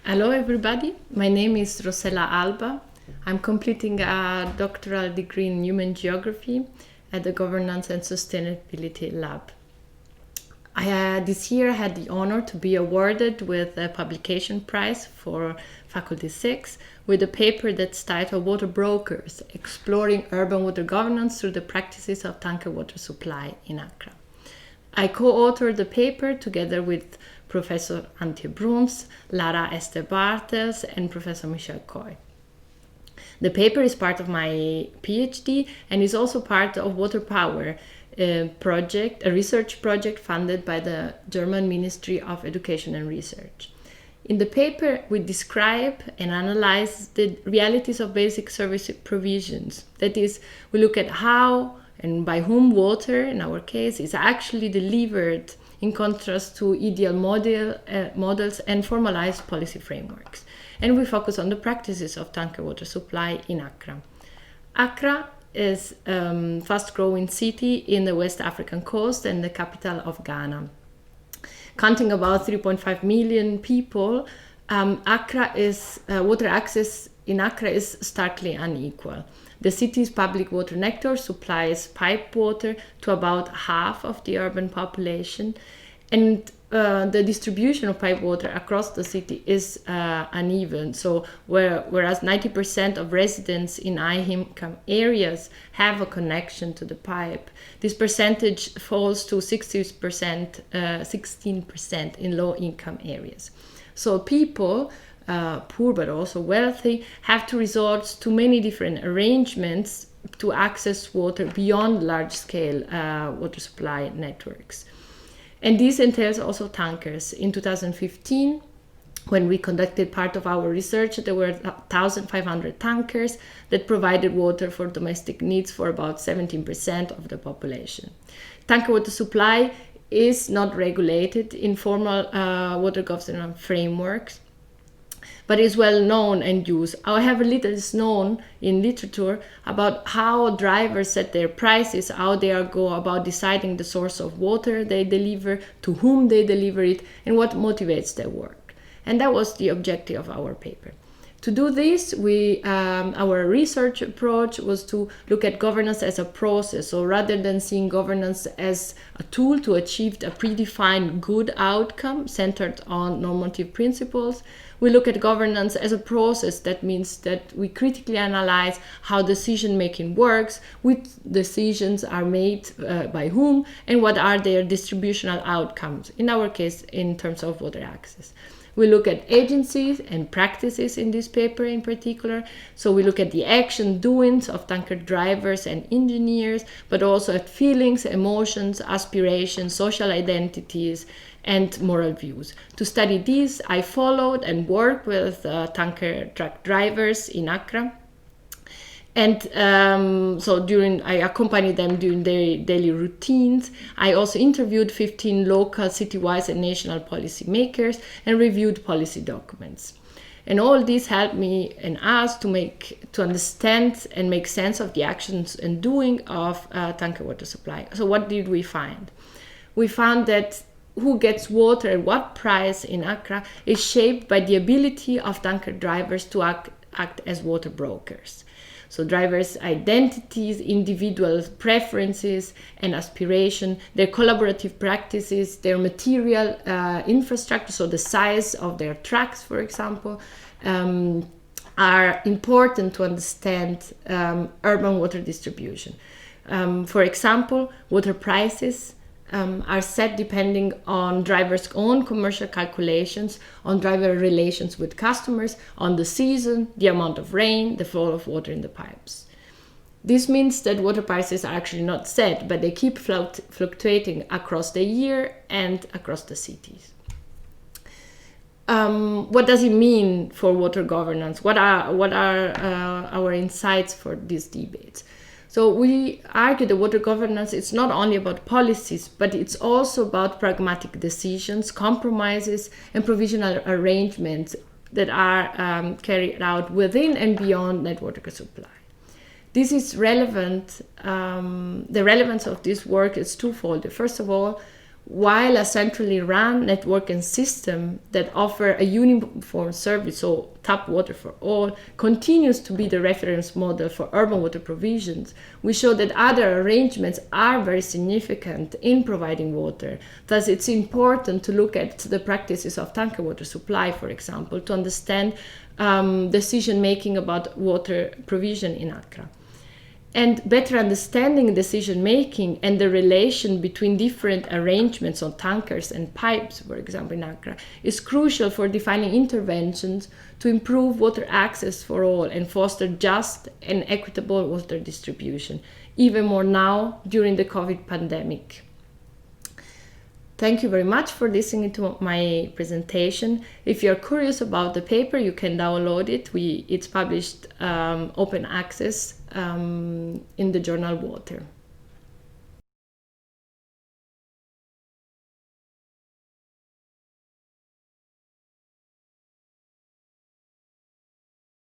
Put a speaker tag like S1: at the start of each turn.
S1: Hello everybody, my name is Rosella Alba. I'm completing a doctoral degree in human geography at the Governance and Sustainability Lab. This year I had the honor to be awarded with a publication prize for Faculty VI with a paper that's titled Water Brokers, Exploring Urban Water Governance Through the Practices of Tanker Water Supply in Accra. I co-authored the paper together with Professor Antje Bruns, Lara Esther Bartels, and Professor Michel Coy. The paper is part of my PhD and is also part of Water Power project, a research project funded by the German Ministry of Education and Research. In the paper, we describe and analyze the realities of basic service provisions. That is, we look at how and by whom water, in our case, is actually delivered in contrast to ideal models and formalized policy frameworks. And we focus on the practices of tanker water supply in Accra. Accra is a fast-growing city in the West African coast and the capital of Ghana. Counting about 3.5 million people, water access in Accra is starkly unequal. The city's public water network supplies pipe water to about half of the urban population, and the distribution of pipe water across the city is uneven. So whereas 90% of residents in high-income areas have a connection to the pipe, this percentage falls to 16% in low-income areas. So people, poor but also wealthy, have to resort to many different arrangements to access water beyond large-scale water supply networks. And this entails also tankers. In 2015, when we conducted part of our research, there were 1,500 tankers that provided water for domestic needs for about 17% of the population. Tanker water supply is not regulated in formal water governance frameworks, but is well known and used. However, little is known in literature about how drivers set their prices, how they go about deciding the source of water they deliver, to whom they deliver it, and what motivates their work. And that was the objective of our paper. To do this, our research approach was to look at governance as a process. So rather than seeing governance as a tool to achieve a predefined good outcome centered on normative principles, we look at governance as a process. That means that we critically analyze how decision-making works, which decisions are made by whom, and what are their distributional outcomes, in our case, in terms of water access. We look at agencies and practices in this paper in particular. So we look at the action doings of tanker drivers and engineers, but also at feelings, emotions, aspirations, social identities, and moral views. To study these, I followed and worked with tanker truck drivers in Accra. And I accompanied them during their daily routines. I also interviewed 15 local, citywide, and national policy makers and reviewed policy documents. And all this helped me and us to understand and make sense of the actions and doing of tanker water supply. So what did we find? We found that who gets water at what price in Accra is shaped by the ability of tanker drivers to act as water brokers. So drivers' identities, individual preferences and aspiration, their collaborative practices, their material infrastructure, so the size of their trucks, for example, are important to understand urban water distribution. For example, water prices are set depending on drivers' own commercial calculations, on driver relations with customers, on the season, the amount of rain, the flow of water in the pipes. This means that water prices are actually not set, but they keep fluctuating across the year and across the cities. What does it mean for water governance? What are our insights for these debates? So we argue that water governance is not only about policies, but it's also about pragmatic decisions, compromises, and provisional arrangements that are carried out within and beyond network supply. This is relevant. The relevance of this work is twofold. First of all, while a centrally run network and system that offer a uniform service, so tap water for all, continues to be the reference model for urban water provisions, we show that other arrangements are very significant in providing water. Thus, it's important to look at the practices of tanker water supply, for example, to understand decision-making about water provision in Accra. And better understanding decision-making and the relation between different arrangements on tankers and pipes, for example, in Accra, is crucial for defining interventions to improve water access for all and foster just and equitable water distribution, even more now during the COVID pandemic. Thank you very much for listening to my presentation. If you're curious about the paper, you can download it. It's published open access in the journal Water.